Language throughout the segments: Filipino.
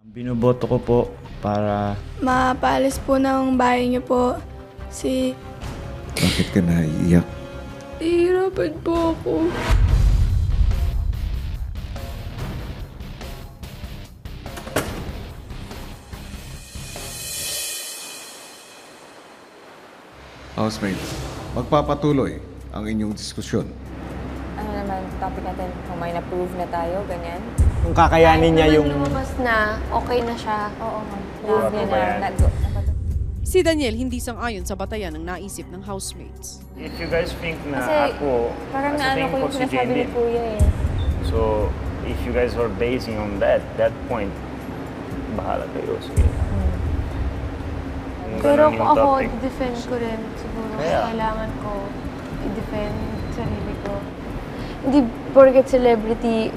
Binoboto ko po para mapaalis po ng bahay niyo po si... Bakit ka naiiyak? Ihirapan po ako. Housemates, magpapatuloy ang inyong diskusyon. Ano naman, topic natin, kung may na-prove na tayo, ganyan. kung kakayanin niya yung... lumabas na, okay na siya. Oo, prove niya na Si Daniel hindi sang-ayon sa batayan ng naisip ng housemates. If you guys think na Kasi ako, parang sa naano tingin ko yung si sinasabi ni Jane Kuya eh. So, if you guys are basing on that point, bahala kayo. Sige. Kung Pero ganun kung yung ako, topic. defend ko rin siguro. Kaya. Kailangan ko i-defend sarili ko. Hindi porket celebrity,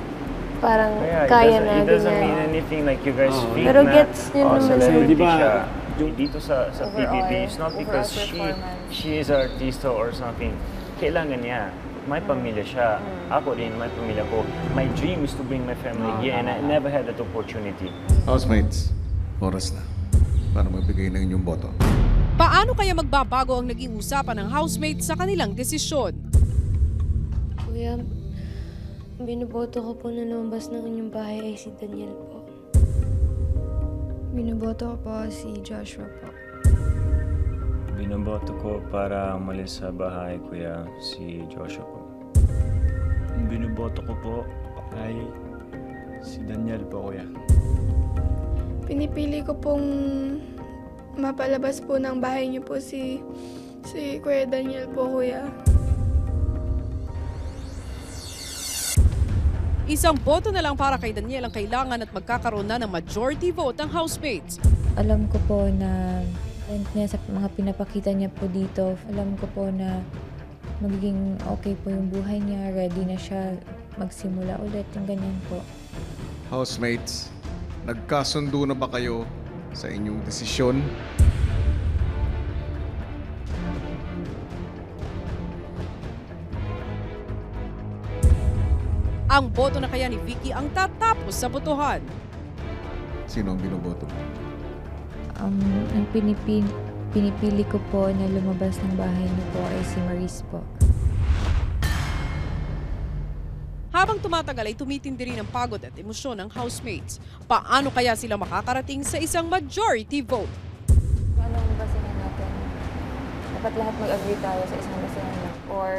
parang kaya na, it doesn't mean ganyan. anything like you guys think Pero na, gets niyo naman celebrity di ba, siya. Dito sa Overall, PBB, it's not because overall performance. she is an artista or something. Kailangan niya. May pamilya siya. Ako din, may pamilya ko. My dream is to bring my family here and I never had that opportunity. Housemates, oras na para magbigay ng inyong boto. Paano kaya magbabago ang naging usapan ng housemates sa kanilang desisyon? Kuya, binoboto ko po na lumabas ng inyong bahay ay si Daniel po. Binoboto ko po si Joshua po. Binoboto ko para umalis sa bahay, kuya, si Joshua po. Binoboto ko po ay si Daniel po, kuya. Pinipili ko pong mapalabas po ng bahay niyo po si Kuya Daniel po, kuya. Isang boto na lang para kay Daniel ang kailangan at magkakaroon na ng majority vote ang housemates. Alam ko po na niya sa mga pinapakita niya po dito, alam ko po na magiging okay po yung buhay niya, ready na siya magsimula ulit, yung ganyan po. Housemates, nagkasundo na ba kayo sa inyong desisyon? Ang boto na kaya ni Vicky ang tatapos sa botohan. Sino ang binoboto? Ang pinipili ko po na lumabas ng bahay niyo po ay si Maris po. Habang tumatagal ay tumitindi rin ang pagod at emosyon ng housemates. Paano kaya sila makakarating sa isang majority vote? Ano ang basihan natin? Dapat lahat mag-agree tayo sa isang basihan na. Or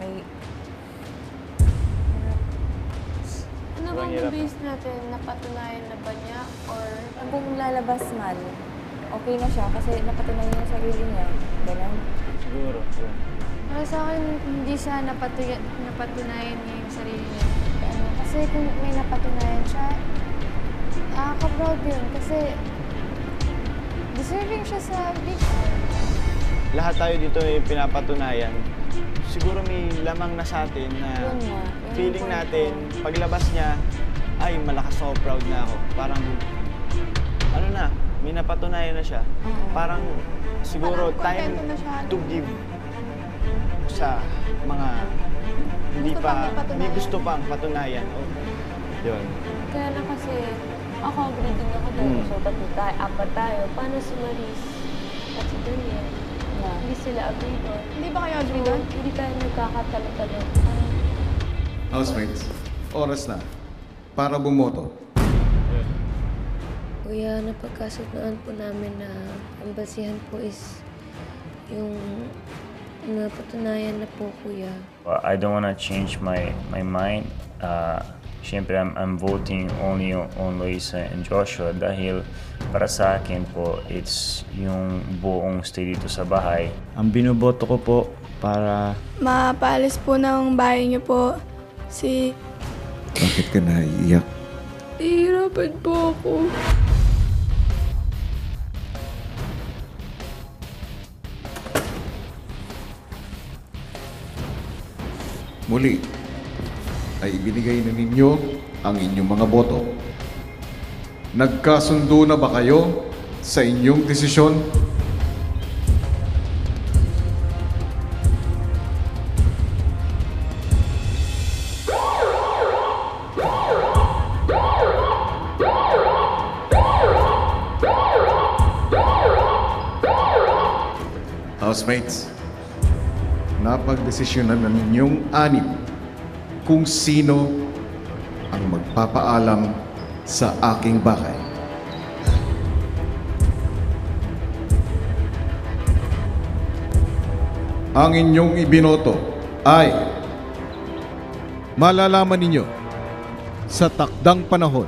may... Ano bang base natin? Napatunayan na ba niya? Or Kung lalabas man, okay na siya kasi napatunayan niya sa sarili niya. Ganun. Siguro. para sa akin, hindi siya napatunayan niya yung sarili niya. Kasi kung may napatunayan siya, nakaka-proud yun. Kasi deserving siya sa big Lahat tayo dito ay pinapatunayan. Siguro may lamang na sa atin na Yun nga. feeling natin, paglabas niya, ay malakas ako, proud na ako. Parang, ano na, may napatunayan na siya. Parang siguro Parang time kontento na siya. to give sa mga hindi Gusto pang pa, ipatunayan. hindi gusto pang patunayan. O, yun. Kaya na kasi, ako agree din ako doon. So, apat tayo. Paano si Maris at si Daniel? Hindi sila agree doon. Hindi ba kayo agree doon? Hindi tayo nagkakatalo-talo. Housemates, oras na para bumoto. Kuya, napagkasunaan po namin na ang basihan po is yung napatunayan na po, kuya. I don't wanna change my mind. Siyempre, I'm voting only on Luisa and Joshua dahil para sa akin po, it's yung buong stay dito sa bahay. Ang binoboto ko po para Mapaalis po ng bahay niyo po si... Bakit ka naiiyak? Ihirapan po ako. Muli, ay ibinigay na ninyo ang inyong mga boto. Nagkasundo na ba kayo sa inyong desisyon? housemates, napagdesisyonan na ninyong anim kung sino ang magpapaalam sa aking bahay. Ang inyong ibinoto ay malalaman ninyo sa takdang panahon